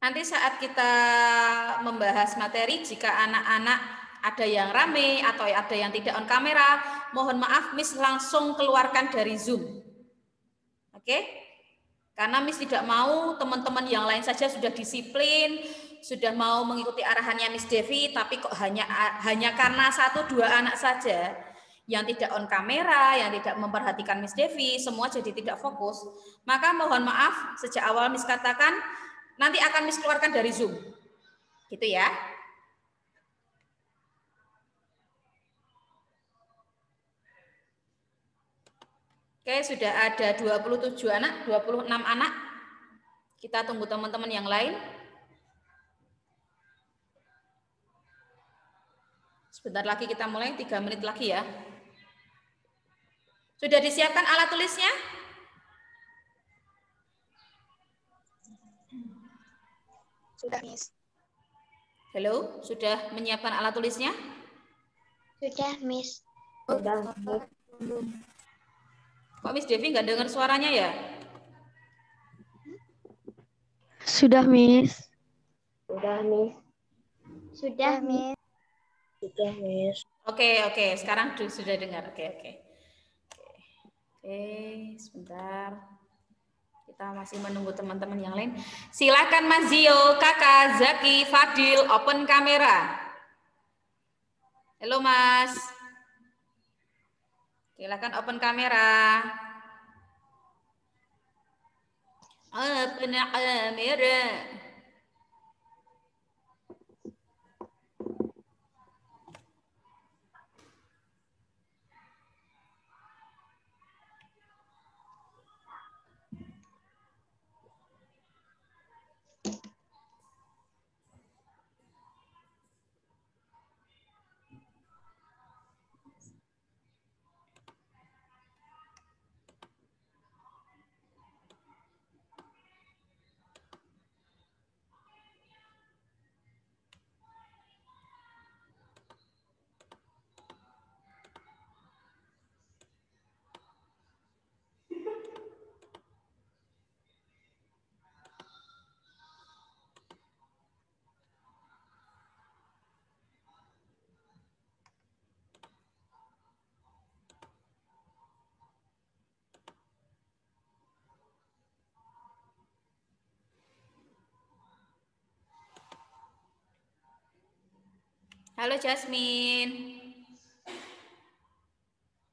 Nanti saat kita membahas materi, jika anak-anak ada yang rame atau ada yang tidak on kamera, mohon maaf Miss langsung keluarkan dari Zoom. Oke? Karena Miss tidak mau teman-teman yang lain saja sudah disiplin, sudah mau mengikuti arahannya Miss Devi, tapi kok hanya karena 1-2 anak saja yang tidak on kamera, yang tidak memperhatikan Miss Devi, semua jadi tidak fokus. Maka mohon maaf, sejak awal Miss katakan, nanti akan Miss keluarkan dari Zoom. Gitu ya. Oke, sudah ada 27 anak, 26 anak. Kita tunggu teman-teman yang lain. Sebentar lagi kita mulai, 3 menit lagi ya. Sudah disiapkan alat tulisnya? Sudah, Miss. Halo, sudah menyiapkan alat tulisnya? Sudah, Miss. Sudah. Kok Miss Devi nggak dengar suaranya ya? Sudah, Miss. Sudah, Miss. Sudah, Miss. Sudah, Miss. Oke, sekarang sudah dengar. Oke, sebentar. Kita masih menunggu teman-teman yang lain. Silakan Mas Zio, Kakak, Zaki, Fadil, open kamera. Halo Mas. Silakan open kamera. Open kamera. Halo Jasmine.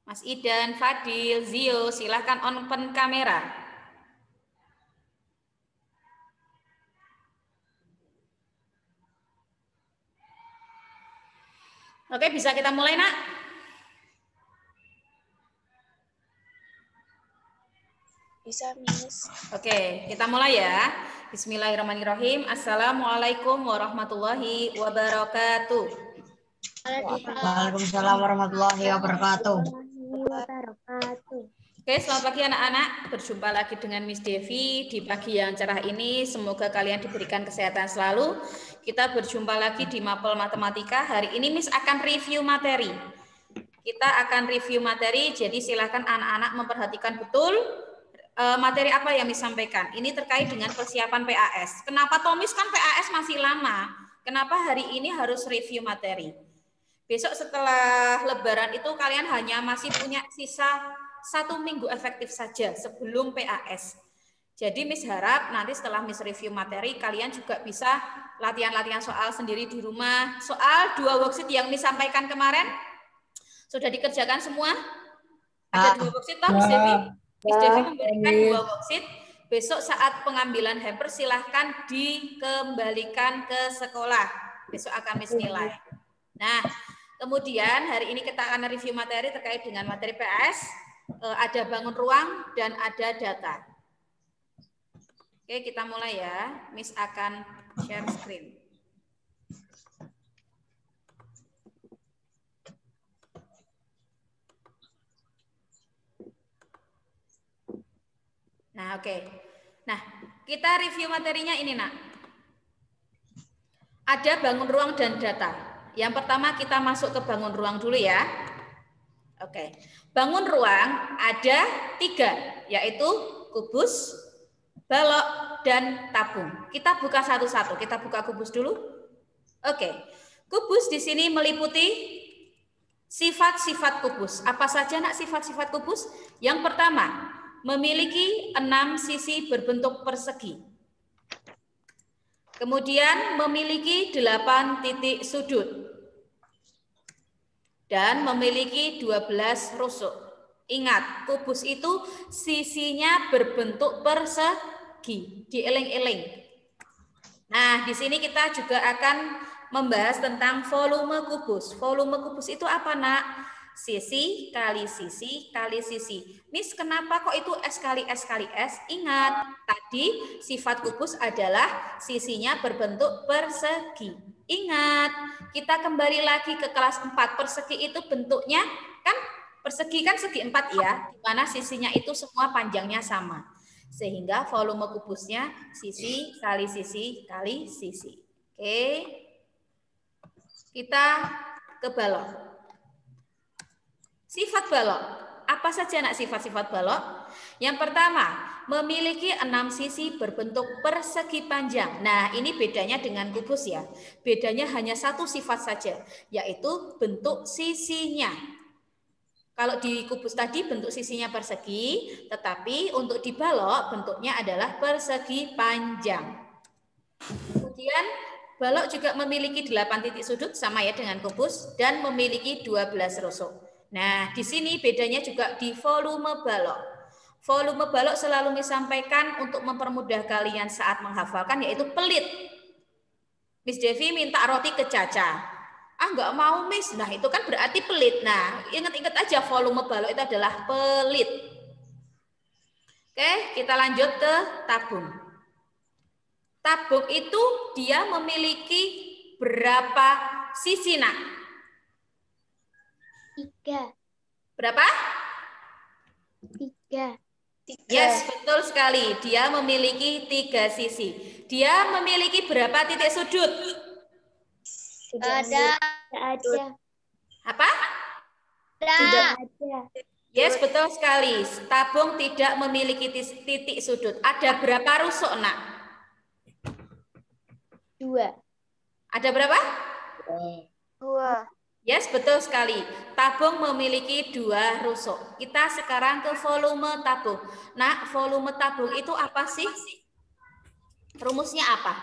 Mas Idan, Fadil, Zio, silahkan open kamera. Oke, bisa kita mulai, Nak? Bisa, Miss. Oke, kita mulai ya. Bismillahirrahmanirrahim. Assalamualaikum warahmatullahi wabarakatuh. Waalaikumsalam warahmatullahi wabarakatuh. Oke, selamat pagi anak-anak. Berjumpa lagi dengan Miss Devi di pagi yang cerah ini. Semoga kalian diberikan kesehatan selalu. Kita berjumpa lagi di Mapel Matematika. Hari ini Miss akan review materi. Kita akan review materi, jadi silakan anak-anak memperhatikan betul materi apa yang Miss sampaikan. Ini terkait dengan persiapan PAS. Kenapa Tomis kan PAS masih lama? Kenapa hari ini harus review materi? Besok setelah Lebaran itu kalian hanya masih punya sisa 1 minggu efektif saja sebelum PAS. Jadi Miss harap nanti setelah Miss review materi, kalian juga bisa latihan-latihan soal sendiri di rumah. Soal 2 worksheet yang Miss sampaikan kemarin, sudah dikerjakan semua? Ada 2 worksheet toh Miss Devi? Miss Devi memberikan 2 worksheet. Besok saat pengambilan hamper silahkan dikembalikan ke sekolah. Besok akan Miss nilai. Nah, kemudian hari ini kita akan review materi terkait dengan materi PS. Ada bangun ruang dan ada data. Oke, kita mulai ya. Miss akan share screen. Nah, oke. Nah, kita review materinya ini, Nak. Ada bangun ruang dan data. Yang pertama kita masuk ke bangun ruang dulu ya. Oke. Bangun ruang ada 3, yaitu kubus, balok, dan tabung. Kita buka satu-satu. Kita buka kubus dulu. Oke. Kubus di sini meliputi sifat-sifat kubus. Apa saja nak sifat-sifat kubus? Yang pertama, memiliki 6 sisi berbentuk persegi. Kemudian memiliki 8 titik sudut. Dan memiliki 12 rusuk. Ingat, kubus itu sisinya berbentuk persegi, dieling-eling. Nah, di sini kita juga akan membahas tentang volume kubus. Volume kubus itu apa, nak? Sisi kali sisi kali sisi. Miss, kenapa kok itu S kali S kali S? Ingat, tadi sifat kubus adalah sisinya berbentuk persegi. Ingat, kita kembali lagi ke kelas 4. Persegi itu bentuknya kan persegi kan segi 4 ya, di mana sisinya itu semua panjangnya sama. Sehingga volume kubusnya sisi kali sisi kali sisi. Oke. Kita ke balok. Sifat balok. Apa saja nak sifat-sifat balok? Yang pertama, memiliki 6 sisi berbentuk persegi panjang. Nah, ini bedanya dengan kubus ya. Bedanya hanya satu sifat saja, yaitu bentuk sisinya. Kalau di kubus tadi bentuk sisinya persegi, tetapi untuk di balok bentuknya adalah persegi panjang. Kemudian balok juga memiliki 8 titik sudut sama ya dengan kubus dan memiliki 12 rusuk. Nah, di sini bedanya juga di volume balok. Volume balok selalu disampaikan untuk mempermudah kalian saat menghafalkan, yaitu pelit. Miss Devi minta roti ke Caca. Enggak mau, Miss. Nah, itu kan berarti pelit. Nah, ingat-ingat aja volume balok itu adalah pelit. Oke, kita lanjut ke tabung. Tabung itu dia memiliki berapa sisi, nak? 3. Berapa? 3. Yes, betul sekali. Dia memiliki 3 sisi. Dia memiliki berapa titik sudut? Ada. Apa? Tidak ada. Yes, betul sekali. Tabung tidak memiliki titik sudut. Ada berapa rusuk, nak? 2. Ada berapa? 2. Yes, betul sekali. Tabung memiliki 2 rusuk. Kita sekarang ke volume tabung. Nah, volume tabung itu apa sih? Rumusnya apa?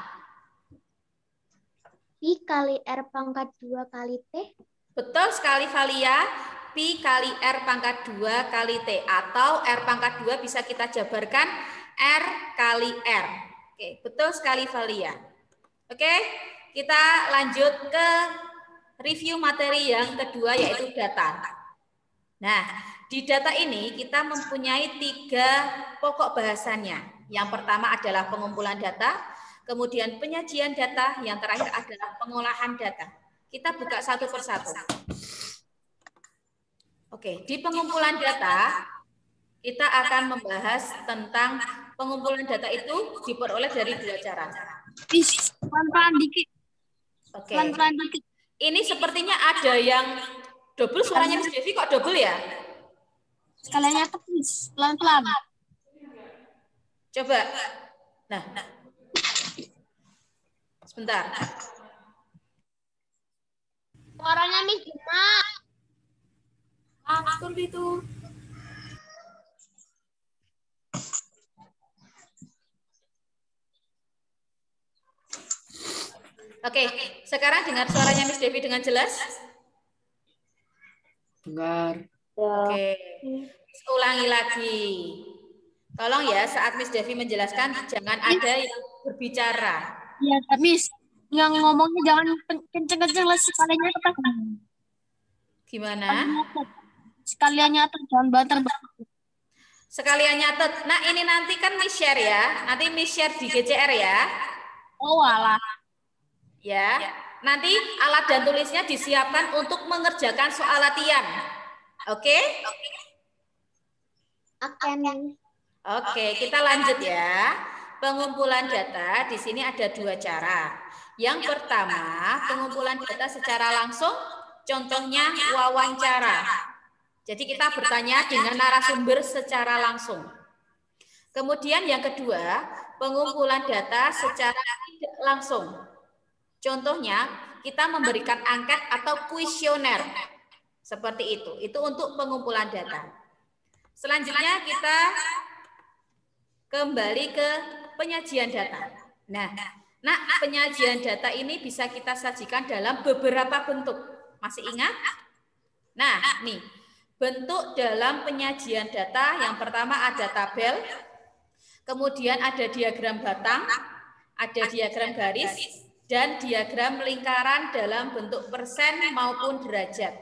Pi kali R pangkat 2 kali T. Betul sekali, Valia. Pi kali R pangkat 2 kali T. Atau R pangkat 2 bisa kita jabarkan R kali R. Oke, betul sekali, Valia. Oke, kita lanjut ke review materi yang kedua, yaitu data. Nah, di data ini kita mempunyai 3 pokok bahasannya. Yang pertama adalah pengumpulan data, kemudian penyajian data, yang terakhir adalah pengolahan data. Kita buka satu persatu. Oke, di pengumpulan data, kita akan membahas tentang pengumpulan data itu diperoleh dari 2 cara. Pelan-pelan dikit. Oke. Pelan-pelan dikit. Ini sepertinya ada yang double, suaranya Miss Devi kok double ya? Sekaliannya tepis, pelan-pelan. Coba. Nah. Sebentar. Suaranya Miss Juma. Atur itu. Oke, sekarang dengar suaranya Miss Devi dengan jelas? Dengar. Oke, ulangi lagi. Tolong ya, saat Miss Devi menjelaskan, jangan ada yang berbicara. Iya, Miss. Yang ngomongnya jangan kenceng-kenceng lah, sekaliannya tetap. Gimana? Sekalian nyatet, jangan banter-banter. Sekalian nyatet. Nah, ini nanti kan Miss share ya. Nanti Miss share di GCR ya. Oh, alah. Ya, nanti alat dan tulisnya disiapkan untuk mengerjakan soal latihan. Oke? Oke, kita lanjut ya. Pengumpulan data di sini ada 2 cara. Yang pertama, pengumpulan data secara langsung, contohnya wawancara. Jadi kita bertanya dengan narasumber secara langsung. Kemudian yang kedua, pengumpulan data secara tidak langsung. Contohnya, kita memberikan angket atau kuesioner. Seperti itu. Itu untuk pengumpulan data. Selanjutnya kita kembali ke penyajian data. Nah, penyajian data ini bisa kita sajikan dalam beberapa bentuk. Masih ingat? Nah, nih, bentuk dalam penyajian data yang pertama ada tabel, kemudian ada diagram batang, ada diagram garis, dan diagram lingkaran dalam bentuk persen maupun derajat.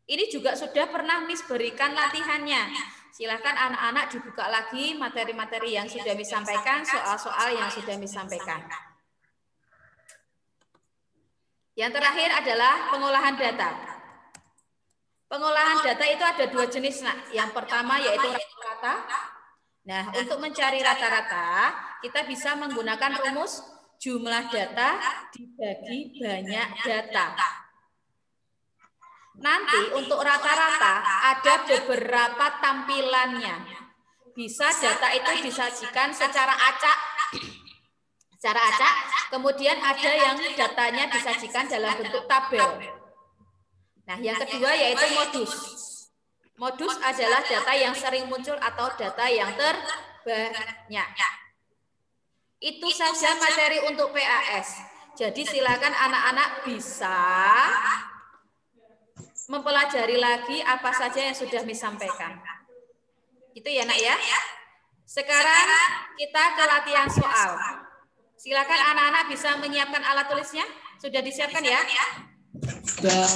Ini juga sudah pernah Miss berikan latihannya. Silakan anak-anak dibuka lagi materi-materi yang sudah Miss sampaikan, soal-soal yang sudah Miss sampaikan. Yang terakhir adalah pengolahan data. Pengolahan data itu ada dua jenis, Nak. Yang pertama yaitu rata-rata. Nah, untuk mencari rata-rata, kita bisa menggunakan rumus jumlah data dibagi banyak data. Nanti untuk rata-rata ada beberapa tampilannya. Bisa data itu disajikan secara acak, kemudian ada yang datanya disajikan dalam bentuk tabel. Nah, yang kedua yaitu modus. Modus adalah data yang sering muncul atau data yang terbanyak. Itu saja materi untuk PAS. Jadi silakan anak-anak bisa mempelajari lagi apa saja yang sudah disampaikan. Itu ya, Nak ya. Sekarang kita ke latihan soal. Silakan anak-anak bisa menyiapkan alat tulisnya. Sudah disiapkan ya? Sudah.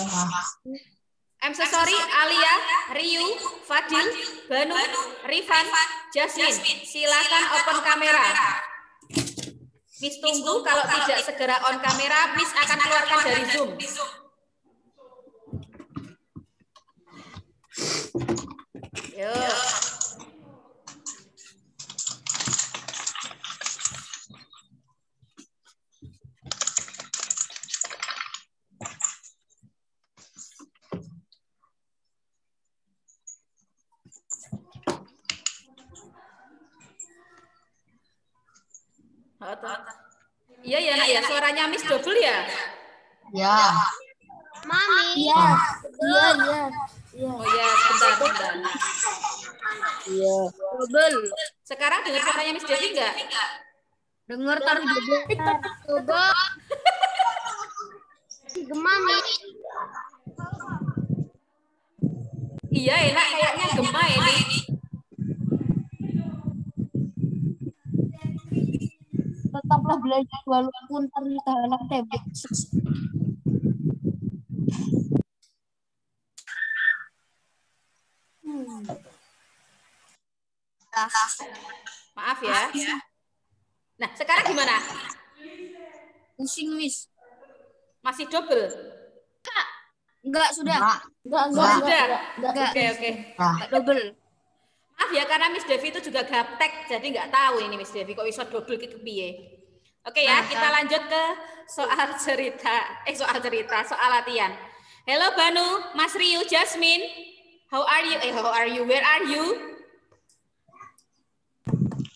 I'm so sorry, Alia, Ryu, Fadil, Banu, Rifan, Jasmine. Silakan open kamera. Miss tunggu, kalau tidak segera on kamera, Miss akan keluarkan dari Zoom. Yuk. Iya ya, Nak ya, suaranya Miss double ya? Ya. Mami. Iya. Iya. Oh ya, sebentar. Iya. Double. Sekarang dengar suaranya Miss Devi enggak? Dengar taruh double. Coba. Mami. Iya, enak kayaknya gema ini. Tetaplah belajar walaupun terhalang tembok. Maaf ya. Nah, sekarang gimana? Pusing, Miss. Masih double? Enggak, sudah. Enggak. Sudah? Enggak. Oke. Double. Maaf ya, karena Miss Devi itu juga gaptek, jadi nggak tahu ini Miss Devi kok bisa double ke piye. Oke ya, kita lanjut ke soal latihan. Hello Banu, Mas Ryu, Jasmine. How are you? Where are you?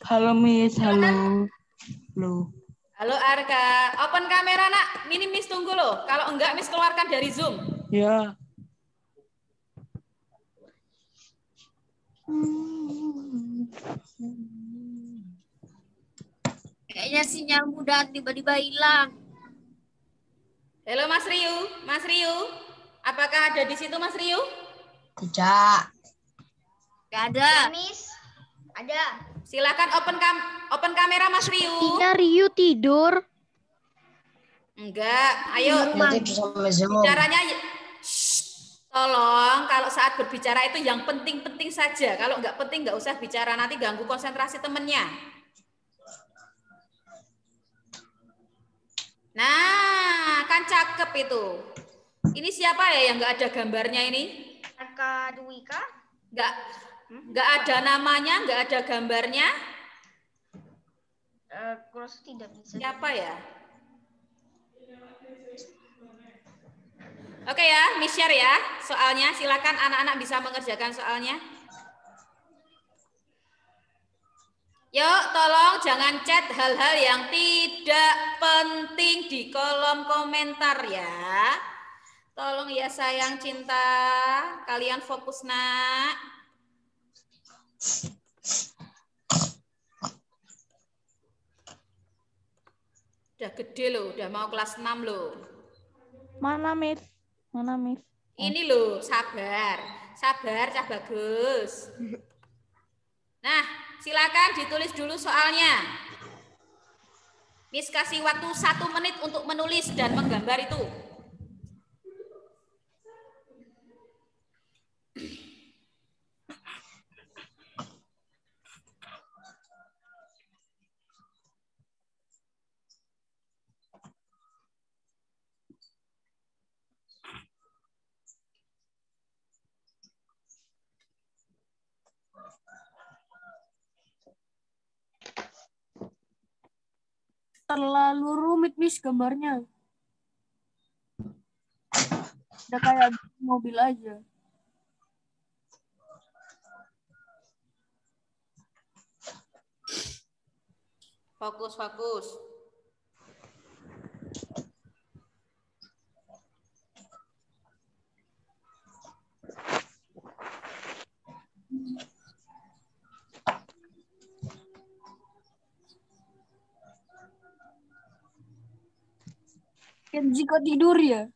Halo Miss, halo. Halo Arka. Open kamera, Nak. Ini Miss tunggu loh. Kalau enggak Miss keluarkan dari Zoom. Ya. Kayaknya sinyal mudah tiba-tiba hilang. Halo Mas Ryu. Apakah ada di situ Mas Ryu? Tidak. Enggak ada. Miss. Ada. Silakan open kamera Mas Ryu. Tika Ryu tidur. Enggak, ayo. Bicaranya tolong kalau saat berbicara itu yang penting-penting saja. Kalau enggak penting enggak usah bicara, nanti ganggu konsentrasi temennya. Nah, kan cakep itu. Ini siapa ya yang enggak ada gambarnya ini? Aka Dwika. Enggak ada namanya, enggak ada gambarnya. Kurus tidak bisa. Siapa ya? Oke ya, Miss share ya soalnya. Silakan anak-anak bisa mengerjakan soalnya. Yuk, tolong jangan chat hal-hal yang tidak penting di kolom komentar ya. Tolong ya sayang cinta, kalian fokus nak. Udah gede loh, udah mau kelas 6 loh. Mana, Miss? Mana, Miss? Ini loh, sabar. Sabar, Cah Bagus. Nah, silakan ditulis dulu soalnya. Miss kasih waktu 1 menit untuk menulis dan menggambar itu. Terlalu rumit, Miss, gambarnya. Udah kayak mobil aja. Fokus, fokus. Kenzi kok tidur ya?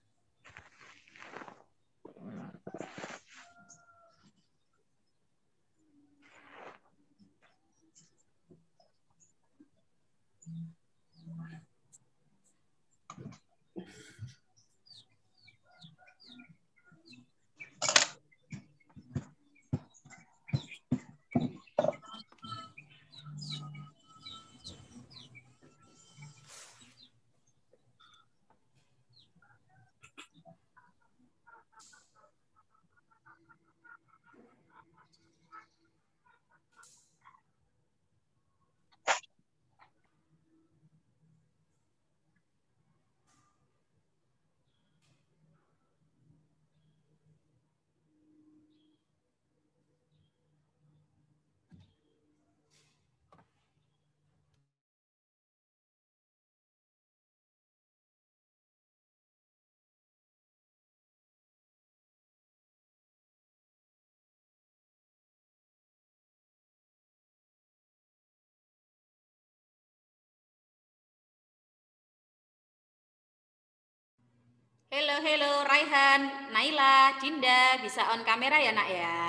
Halo, halo, Raihan, Naila, Dinda, bisa on kamera ya nak ya?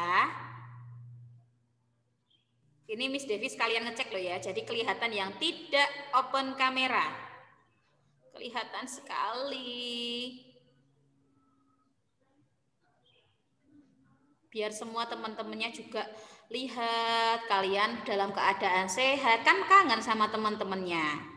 Ini Miss Devi sekalian ngecek loh ya, jadi kelihatan yang tidak open kamera. Kelihatan sekali. Biar semua teman-temannya juga lihat kalian dalam keadaan sehat, kan kangen sama teman-temannya.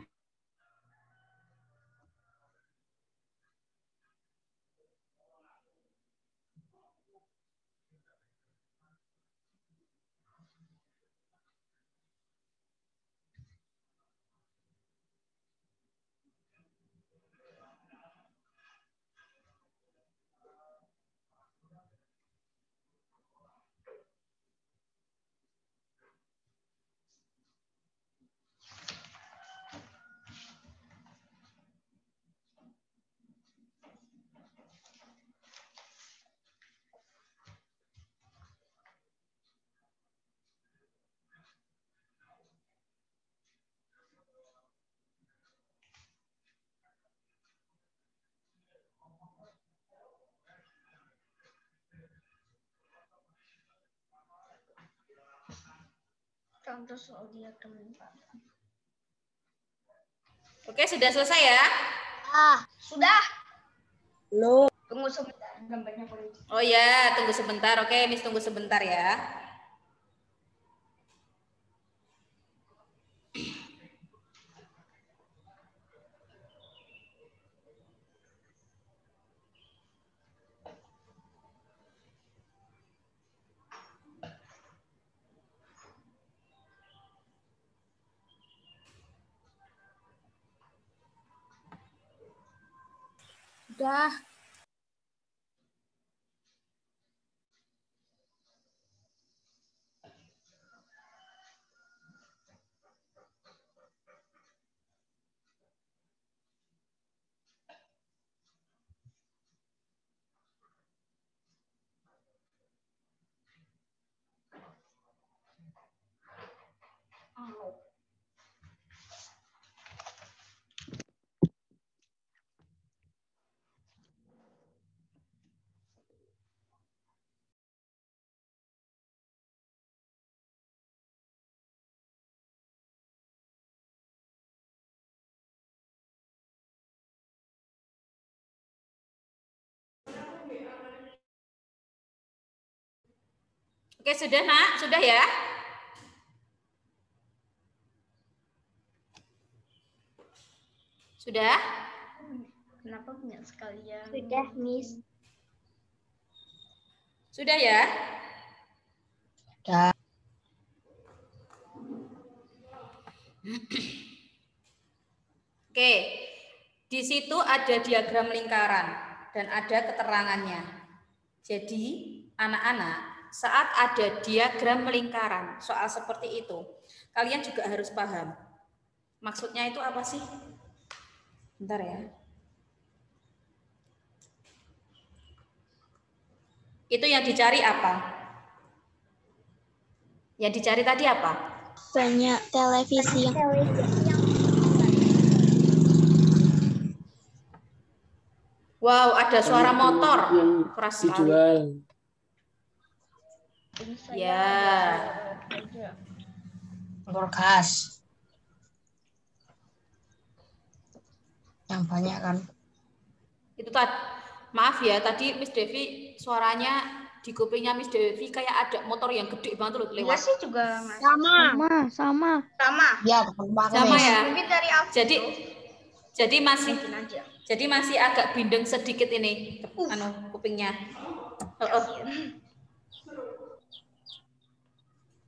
Contoh soal diagram. Oke, sudah selesai ya? Sudah. Belum. Tunggu sebentar, gambarnya boleh. Oh ya, tunggu sebentar. Oke, Miss tunggu sebentar ya. Udah. Oke, sudah nak? Sudah ya? Sudah? Kenapa banyak sekali ya? Sudah, Miss. Sudah ya? Sudah. Oke, di situ ada diagram lingkaran dan ada keterangannya. Jadi, anak-anak, saat ada diagram lingkaran, soal seperti itu, kalian juga harus paham. Maksudnya itu apa sih? Bentar ya. Itu yang dicari apa? Yang dicari tadi apa? Banyak televisi yang Wow, ada suara motor. Keras sekali. Dijual. Ini saya Ya. ada. Kulkas. Yang banyak kan. Itu tadi, maaf ya, tadi Miss Devi suaranya di kupingnya Miss Devi kayak ada motor yang gede banget loh Iya lewat. sih juga Mas. Sama. Sama. Ya, teman Sama ya. Mungkin dari aku. Jadi Mungkin aja. Jadi masih agak bindeng sedikit ini, kupingnya.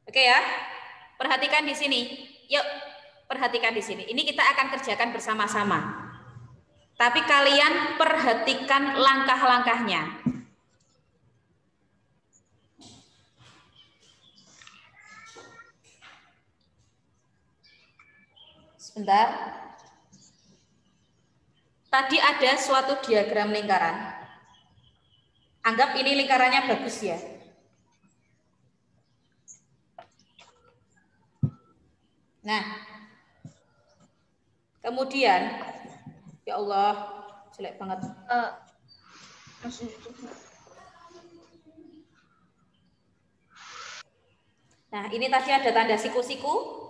Oke ya, perhatikan di sini. Yuk, perhatikan di sini. Ini kita akan kerjakan bersama-sama. Tapi kalian perhatikan langkah-langkahnya. Sebentar. Tadi ada suatu diagram lingkaran. Anggap ini lingkarannya bagus ya. Nah, kemudian, ya Allah, jelek banget. Langsung tutup. Nah, ini tadi ada tanda siku-siku.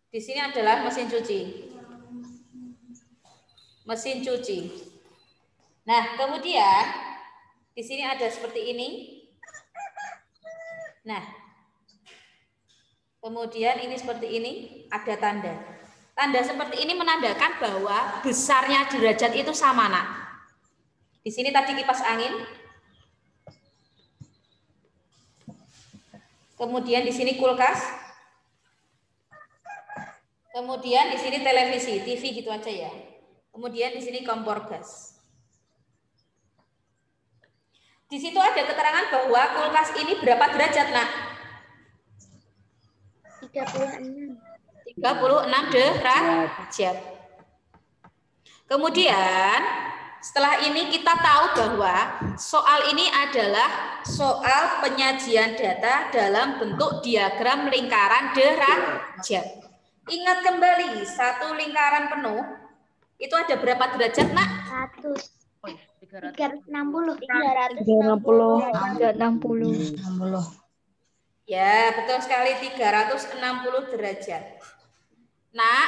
Di sini adalah mesin cuci. Mesin cuci. Nah, kemudian di sini ada seperti ini. Nah, kemudian ini seperti ini, ada tanda. Tanda seperti ini menandakan bahwa besarnya derajat itu sama, nak. Di sini tadi kipas angin. Kemudian di sini kulkas. Kemudian di sini televisi, TV gitu aja ya. Kemudian di sini kompor gas. Di situ ada keterangan bahwa kulkas ini berapa derajat, nak? 36. 36 derajat. Kemudian setelah ini kita tahu bahwa soal ini adalah soal penyajian data dalam bentuk diagram lingkaran derajat. Ingat kembali, satu lingkaran penuh itu ada berapa derajat, nak? 360. 360. 60. Ya, betul sekali, 360 derajat. Nah,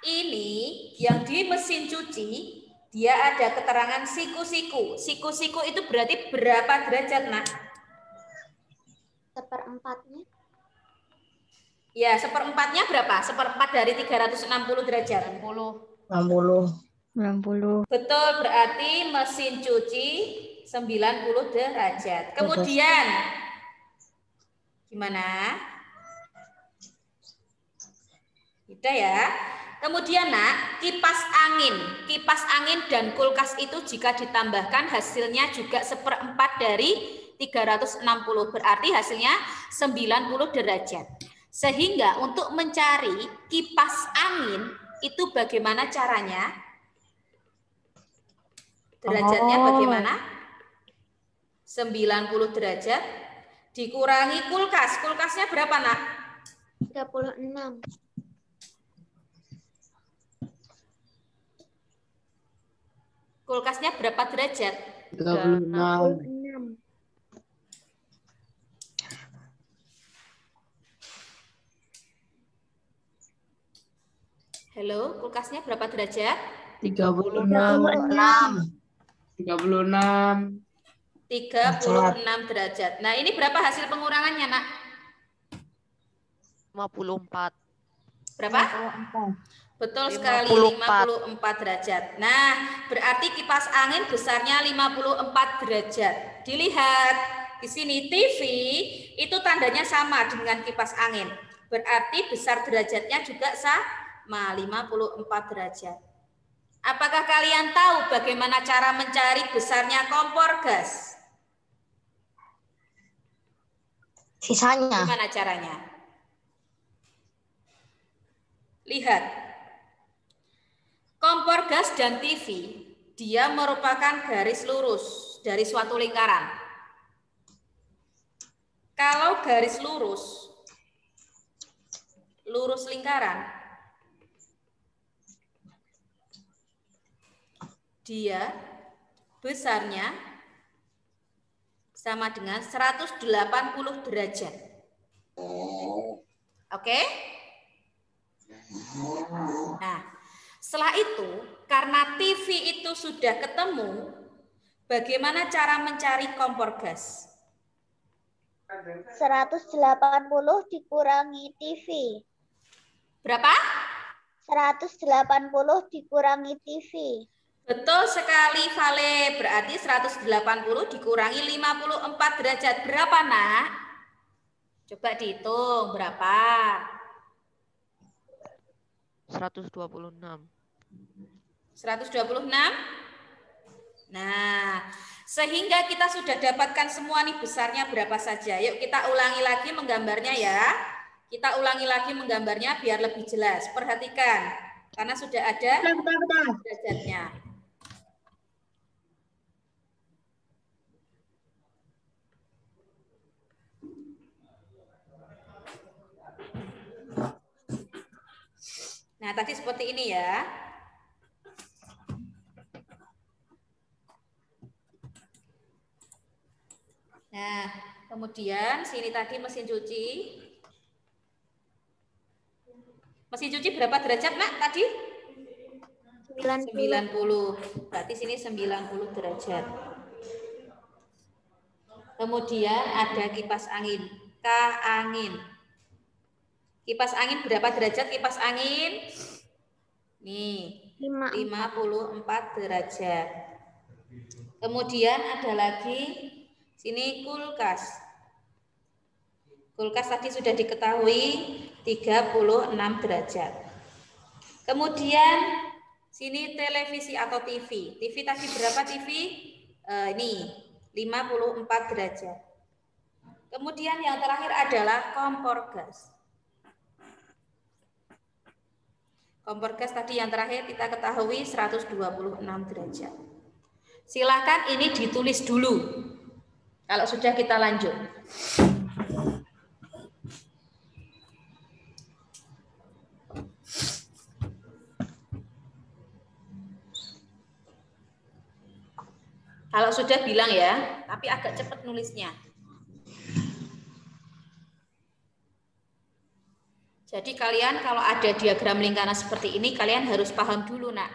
ini yang di mesin cuci, dia ada keterangan siku-siku. Siku-siku itu berarti berapa derajat, nak? 1/4-nya. Ya, 1/4-nya berapa? 1/4 dari 360 derajat. 60. Betul, berarti mesin cuci 90 derajat. Kemudian, gimana? Udah ya. Kemudian, nak, kipas angin. Kipas angin dan kulkas itu jika ditambahkan hasilnya juga 1/4 dari 360. Berarti hasilnya 90 derajat. Sehingga untuk mencari kipas angin itu bagaimana caranya? Derajatnya bagaimana? 90 derajat dikurangi kulkas. Kulkasnya berapa, nak? 36. Kulkasnya berapa derajat? 36. Halo, kulkasnya berapa derajat? 36. 36. 36 36 derajat. Nah, ini berapa hasil pengurangannya, Nak? 54. Berapa? Betul sekali, 54 derajat. Nah, berarti kipas angin besarnya 54 derajat. Dilihat di sini TV itu tandanya sama dengan kipas angin. Berarti besar derajatnya juga sama, 54 derajat. Apakah kalian tahu bagaimana cara mencari besarnya kompor gas? Sisanya. Gimana caranya? Lihat. Kompor gas dan TV, dia merupakan garis lurus dari suatu lingkaran. Kalau garis lurus lingkaran, dia besarnya sama dengan 180 derajat. Oke? Nah, setelah itu, karena TV itu sudah ketemu, bagaimana cara mencari kompor gas? 180 dikurangi TV. Berapa? 180 dikurangi TV. Betul sekali, Vale. Berarti 180 dikurangi 54 derajat. Berapa, Nak? Coba dihitung. Berapa? 126. 126? Nah, sehingga kita sudah dapatkan semua nih besarnya berapa saja. Yuk kita ulangi lagi menggambarnya ya. Kita ulangi lagi menggambarnya biar lebih jelas. Perhatikan, karena sudah ada derajatnya. Nah, tadi seperti ini ya. Nah, kemudian sini tadi mesin cuci. Mesin cuci berapa derajat, Nak, tadi? 90. Berarti sini 90 derajat. Kemudian ada kipas angin. Angin. Kipas angin berapa derajat kipas angin? Nih, 54 derajat. Kemudian ada lagi sini kulkas. Kulkas tadi sudah diketahui 36 derajat. Kemudian sini televisi atau TV. TV tadi berapa TV? Ini 54 derajat. Kemudian yang terakhir adalah kompor gas. Kompor gas tadi yang terakhir kita ketahui 126 derajat. Silakan ini ditulis dulu. Kalau sudah kita lanjut. Kalau sudah bilang ya, tapi agak cepat nulisnya. Jadi kalian kalau ada diagram lingkaran seperti ini, kalian harus paham dulu, Nak.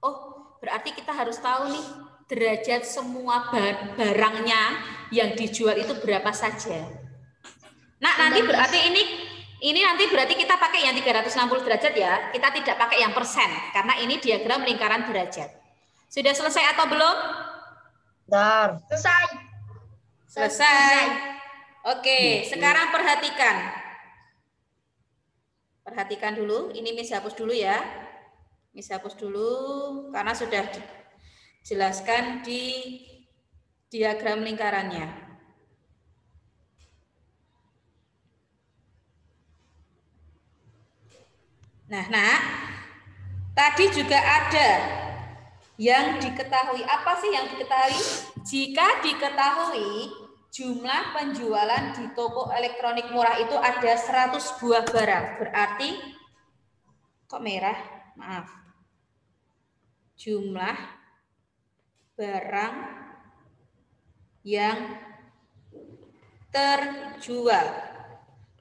Oh, berarti kita harus tahu nih, derajat semua barangnya yang dijual itu berapa saja. Nah, nanti berarti ini nanti berarti kita pakai yang 360 derajat ya. Kita tidak pakai yang persen, karena ini diagram lingkaran derajat. Sudah selesai atau belum? Selesai. Oke, sekarang perhatikan. Perhatikan dulu, ini Miss hapus dulu ya. Miss hapus dulu karena sudah dijelaskan di diagram lingkarannya. Nah, tadi juga ada yang diketahui. Apa sih yang diketahui? Jika diketahui jumlah penjualan di toko elektronik murah itu ada 100 buah barang. Berarti, kok merah? Maaf. Jumlah barang yang terjual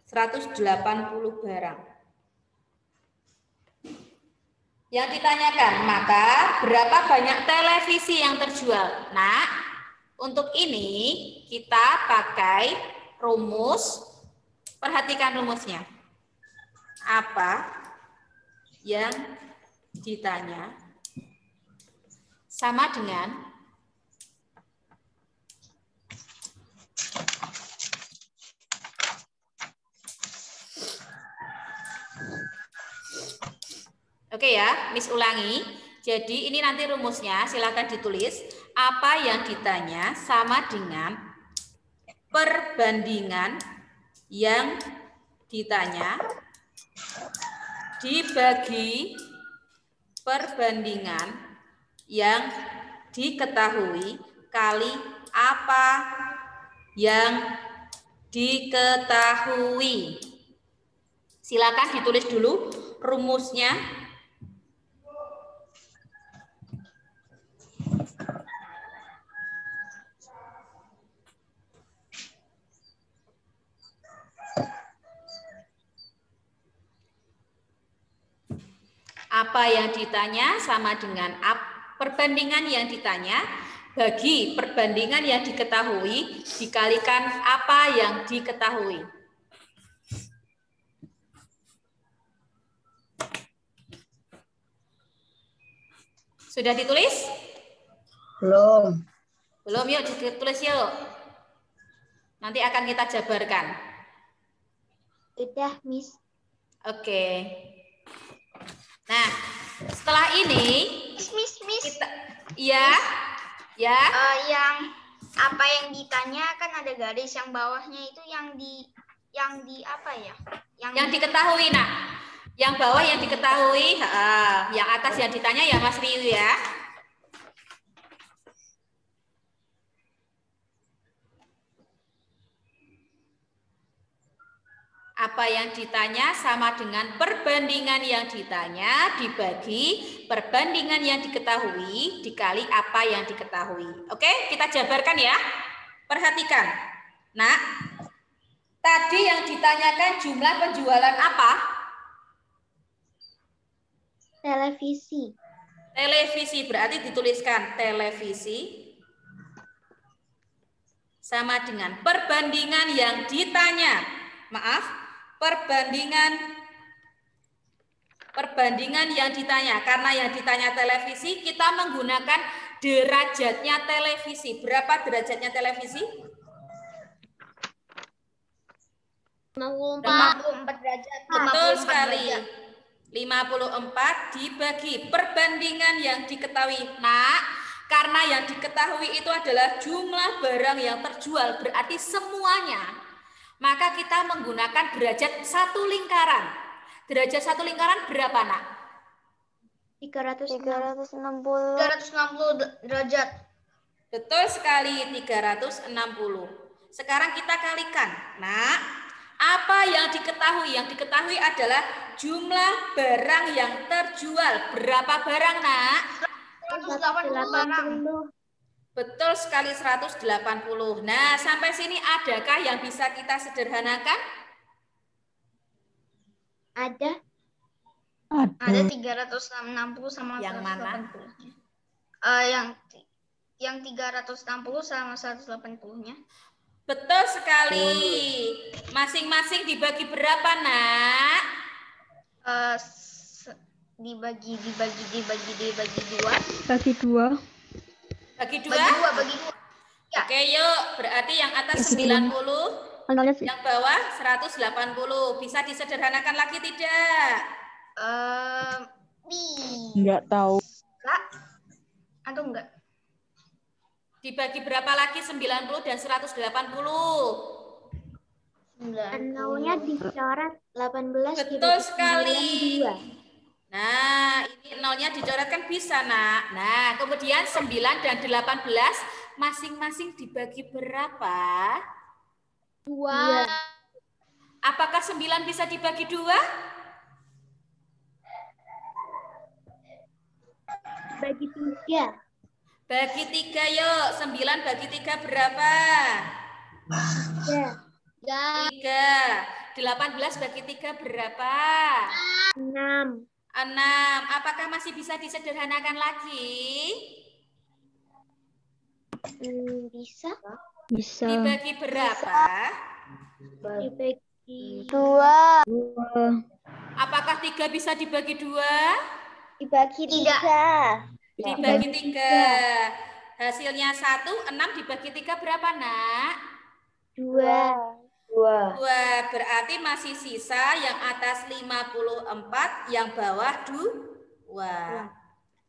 180 barang. Yang ditanyakan, maka berapa banyak televisi yang terjual? Nah, Untuk ini kita pakai rumus. Perhatikan rumusnya. Apa yang ditanya sama dengan Oke ya, Miss ulangi. Jadi ini nanti rumusnya, silakan ditulis. Apa yang ditanya sama dengan perbandingan yang ditanya dibagi perbandingan yang diketahui kali apa yang diketahui. Silakan ditulis dulu rumusnya. Apa yang ditanya sama dengan perbandingan yang ditanya bagi perbandingan yang diketahui dikalikan apa yang diketahui. Sudah ditulis? Belum. Belum, yuk ditulis yuk. Nanti akan kita jabarkan. Udah, Miss. Oke. Nah, setelah ini Miss. kita ya. Yang apa yang ditanya kan ada garis, yang bawahnya itu yang di apa ya? Yang diketahui, Nak. Yang bawah yang diketahui, yang atas yang ditanya ya Mas Riu ya. Apa yang ditanya sama dengan perbandingan yang ditanya dibagi perbandingan yang diketahui dikali apa yang diketahui. Oke, kita jabarkan ya. Perhatikan. Nah, tadi yang ditanyakan jumlah penjualan apa? Televisi. Televisi, berarti dituliskan televisi sama dengan perbandingan yang ditanya. Maaf, perbandingan yang ditanya. Karena yang ditanya televisi, kita menggunakan derajatnya televisi. Berapa derajatnya televisi? 54 derajat. Betul 54 sekali. derajat. 54 dibagi perbandingan yang diketahui. Nah, karena yang diketahui itu adalah jumlah barang yang terjual, berarti semuanya. Maka kita menggunakan derajat satu lingkaran. Derajat satu lingkaran berapa, Nak? 360 derajat. Betul sekali, 360. Sekarang kita kalikan. Nah, apa yang diketahui? Yang diketahui adalah jumlah barang yang terjual. Berapa barang, Nak? 180 barang. Betul sekali, 180. Nah, sampai sini adakah yang bisa kita sederhanakan? ada. Ada 360 sama Yang 180. mana? Yang 360 sama 180-nya. Betul sekali. Masing-masing dibagi berapa, Nak? Dibagi 2. Bagi 2. Bagi 2? Bagi 2. Ya. Oke, yuk. Berarti yang atas 90, yang bawah 180. Bisa disederhanakan lagi tidak? Enggak tahu. Enggak. Atau enggak? Dibagi berapa lagi 90 dan 180? Nolnya dicoret 18. Betul sekali. Nah, ini nolnya dicoretkan bisa, Nak. Nah, kemudian 9 dan 18 masing-masing dibagi berapa? 2. Apakah 9 bisa dibagi 2? Bagi 3. Bagi 3 yuk. 9 bagi 3 berapa? 3. 18 bagi 3 berapa? 6. 6. Apakah masih bisa disederhanakan lagi? Bisa. Bisa. Dibagi berapa? Dibagi 2. Apakah 3 bisa dibagi 2? dibagi Tidak. 3. Dibagi 3. Hasilnya 1, 6 dibagi 3 berapa, Nak? 2. 2. Berarti masih sisa yang atas 54, yang bawah 2.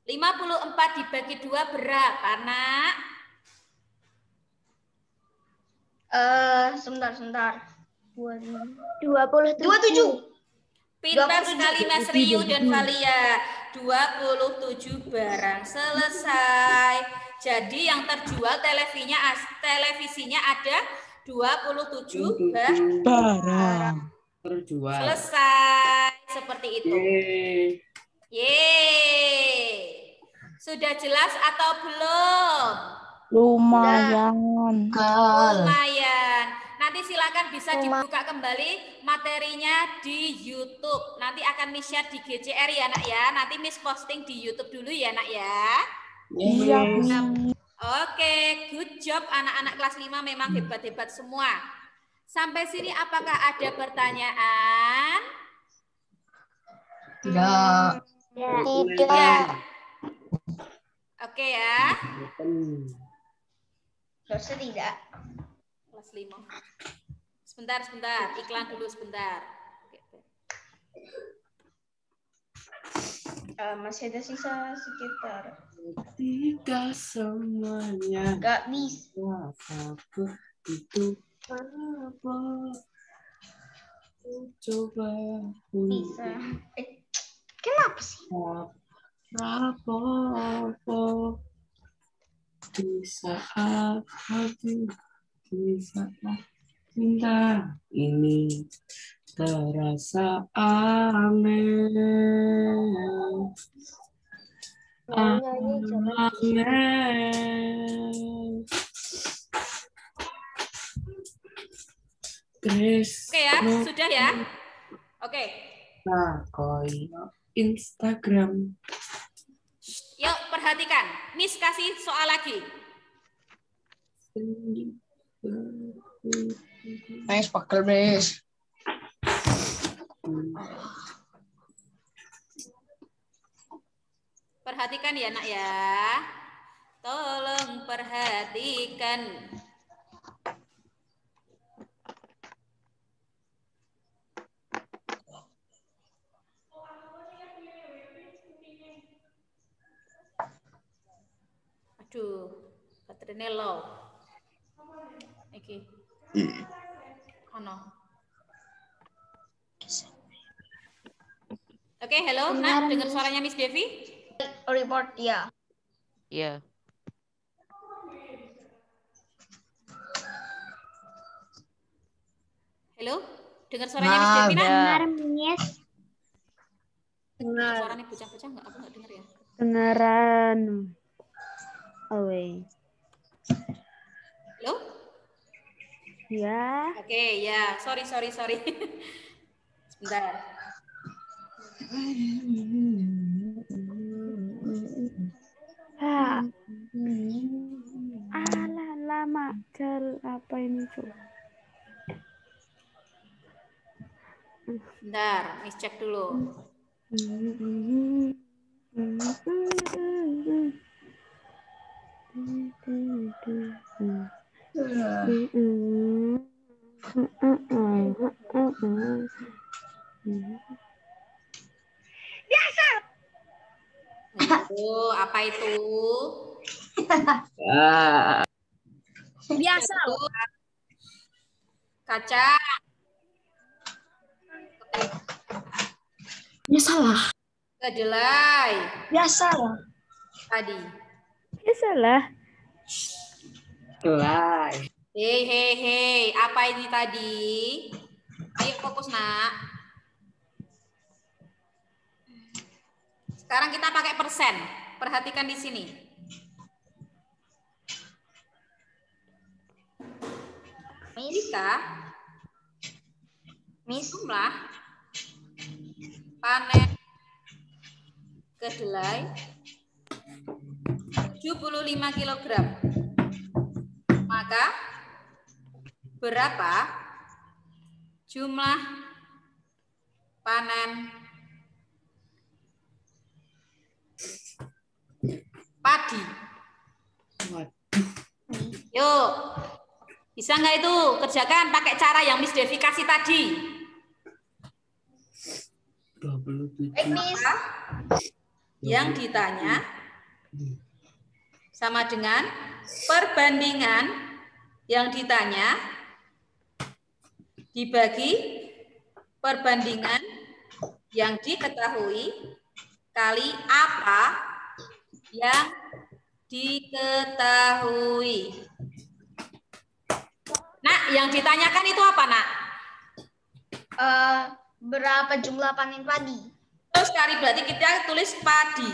54 dibagi 2 berapa, Nak? Sebentar. 27. 27. Pintar 27. sekali Mas Riu dan Valia. 27 barang selesai. Jadi yang terjual televisinya ada 27 barang terjual. Selesai. Seperti itu. Yeay. Sudah jelas atau belum? Lumayan. Lumayan. Nanti silakan bisa dibuka kembali materinya di YouTube. Nanti akan Miss share di GCR ya, Nak ya. Nanti Miss posting di YouTube dulu ya, Nak ya. Iya. Oke, good job anak-anak kelas 5 memang hebat-hebat semua. Sampai sini apakah ada pertanyaan? Tidak. Tidak. Oke ya. Harusnya tidak. Kelas 5. Sebentar. Iklan dulu sebentar. Masih ada sisa sekitar. Tidak semuanya. Gak bisa. Apa itu apa? Coba Bisa. Kenapa sih? Apa di saat hati, di saat cinta ini terasa aneh. Oke ya, sudah ya. Oke. Nah, Instagram. Yuk perhatikan, Miss kasih soal lagi. Nice, pakai Miss. Perhatikan ya, Nak ya. Tolong perhatikan. Aduh, baterainya low. Iki. Ono. Oke, halo, Nak, dengar suaranya Miss Devi? Report ya. Iya. Halo, dengar suaranya Miss Devi, Nak? Dengar, Miss. Dengar. Suaranya bocah-bocah enggak? Aku enggak dengar ya. Dengaran. Away. Halo? Ya. Oke, ya. Sorry. Sebentar. Alah, lama. Apa ini, Cuk? Bentar, Miss cek dulu. Itu apa itu? Biasa. Kaca. Ya salah. Kedelai. Biasa. Tadi. Biasalah. Kelai. Hei. Apa ini tadi? Ayo fokus, Nak. Sekarang kita pakai persen. Perhatikan di sini. Jika jumlah panen kedelai 75 kg. Maka berapa jumlah panen padi? Yuk, bisa nggak itu kerjakan pakai cara yang Miss Devi kasih tadi? 27. Miss. Yang ditanya sama dengan perbandingan yang ditanya dibagi perbandingan yang diketahui kali apa yang diketahui. Nak, yang ditanyakan itu apa, Nak? Berapa jumlah panen padi? Terus sekali berarti kita tulis padi.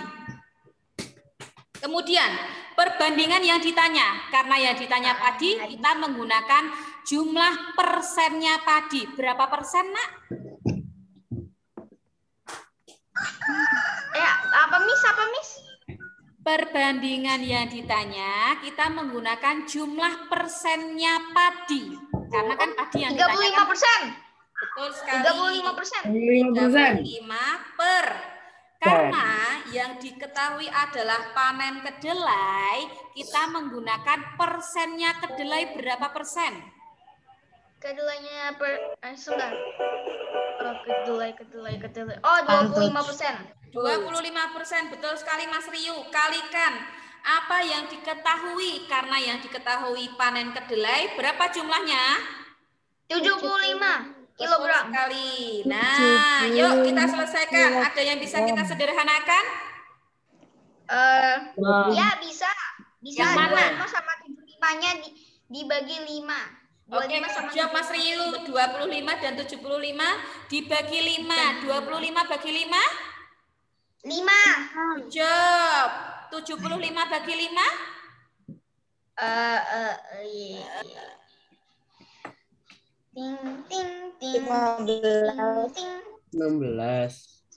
Kemudian perbandingan yang ditanya, karena yang ditanya padi, kita menggunakan jumlah persennya padi. Berapa persen, Nak? Apa Miss? Perbandingan yang ditanya, kita menggunakan jumlah persennya padi. Karena kan padi yang ditanya 35%. Betul sekali. 35%. 35%. Karena yang diketahui adalah panen kedelai, kita menggunakan persennya kedelai berapa persen? Kedelainya sebentar. Kedelai. Oh, 25%. 25%, betul sekali Mas Riu. Kalikan apa yang diketahui, karena yang diketahui panen kedelai berapa jumlahnya? 75 kilogram. Sekali. Nah, yuk kita selesaikan. Ada yang bisa kita sederhanakan? Ya bisa. Yang mana? 25 sama 75-nya dibagi 5. Oke, jawab Mas Riu. 25 dan 75 dibagi 5. 25 bagi 5? 5. Jawab. 75 bagi 5? Ting. 16.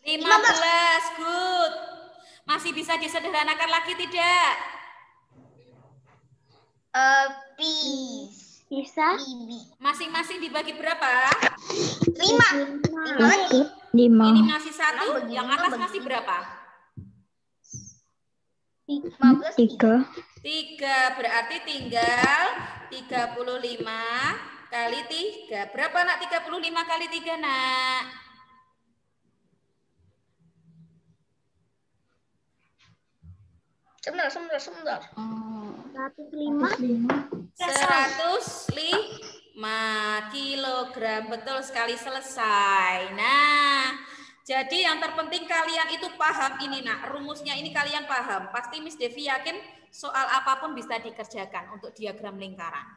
15. Good. Masih bisa disederhanakan lagi tidak? Bisa. Masing-masing dibagi berapa? 5. 5. Ini masih 1, yang atas masih berapa? 3. 3, berarti tinggal 35 kali 3. Berapa, Nak, 35 kali 3, Nak? Sebentar. 105 kilogram. Betul sekali, selesai. Nah, jadi yang terpenting kalian itu paham ini, Nak. Rumusnya ini kalian paham. Pasti Miss Devi yakin soal apapun bisa dikerjakan untuk diagram lingkaran.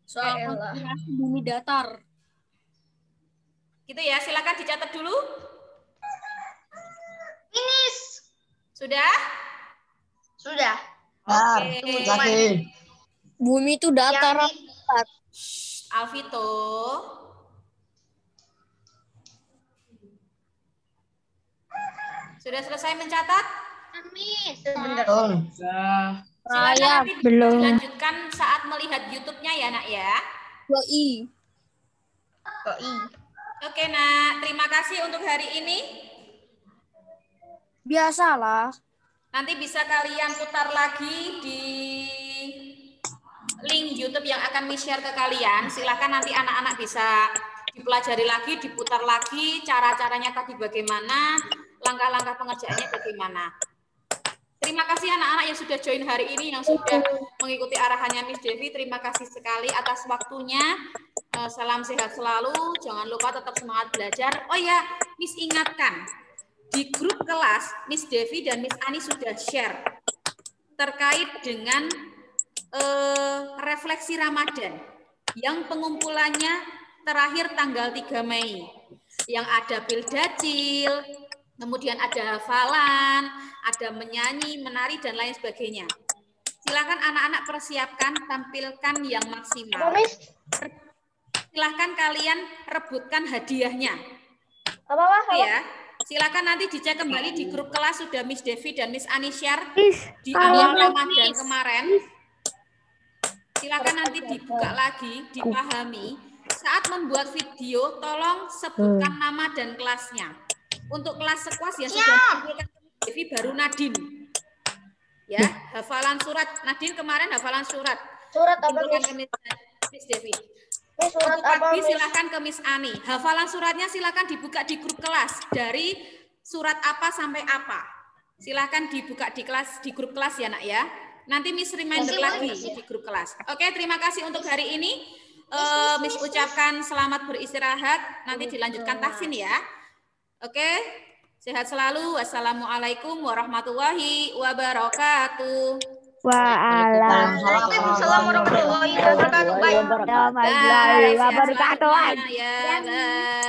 Soal konfigurasi bumi datar. Gitu ya, silakan dicatat dulu. Finish. Sudah? Sudah. Oke. Bumi itu datar. Alvito. Sudah selesai mencatat? Sebentar. Silakan nanti belum. dilanjutkan saat melihat YouTube-nya ya, Nak ya. Yoi. Oke, Nak. Terima kasih untuk hari ini. Biasalah. Nanti bisa kalian putar lagi di link YouTube yang akan Miss share ke kalian. Silakan nanti anak-anak bisa dipelajari lagi, diputar lagi, cara-caranya tadi bagaimana, langkah-langkah pengerjaannya bagaimana. Terima kasih anak-anak yang sudah join hari ini, yang sudah mengikuti arahannya Miss Devi. Terima kasih sekali atas waktunya. Salam sehat selalu. Jangan lupa tetap semangat belajar. Oh ya, Miss ingatkan, di grup kelas Miss Devi dan Miss Ani sudah share terkait dengan refleksi Ramadan yang pengumpulannya terakhir tanggal 3 Mei. Yang ada Pildacil, kemudian ada hafalan, ada menyanyi, menari, dan lain sebagainya. Silakan anak-anak persiapkan, tampilkan yang maksimal. Silakan kalian rebutkan hadiahnya. Ya, silakan nanti dicek kembali di grup kelas sudah Miss Devi dan Miss Ani share di awal Ramadan kemarin. silakan nanti dibuka lagi, dipahami. Saat membuat video, tolong sebutkan nama dan kelasnya. Untuk kelas sekuas ya sudah dikumpulkan Devi baru Nadine. Ya, hafalan surat. Nadine kemarin hafalan surat. Surat apa, Kumpulkan Miss? ke Miss Devi. Miss, surat Untuk apa, pagi Miss? silakan ke Miss Ani. Hafalan suratnya silakan dibuka di grup kelas. Dari surat apa sampai apa. Silakan dibuka di kelas, di grup kelas ya nak ya. Nanti Miss reminder lagi di grup kelas. Oke, terima kasih untuk hari ini. Miss ucapkan selamat beristirahat. Nanti dilanjutkan tahsin ya. Oke, sehat selalu. Wassalamualaikum warahmatullahi wabarakatuh. Waalaikumsalam warahmatullahi wabarakatuh. Baik. Bye, sehat selalu. Ya, bye.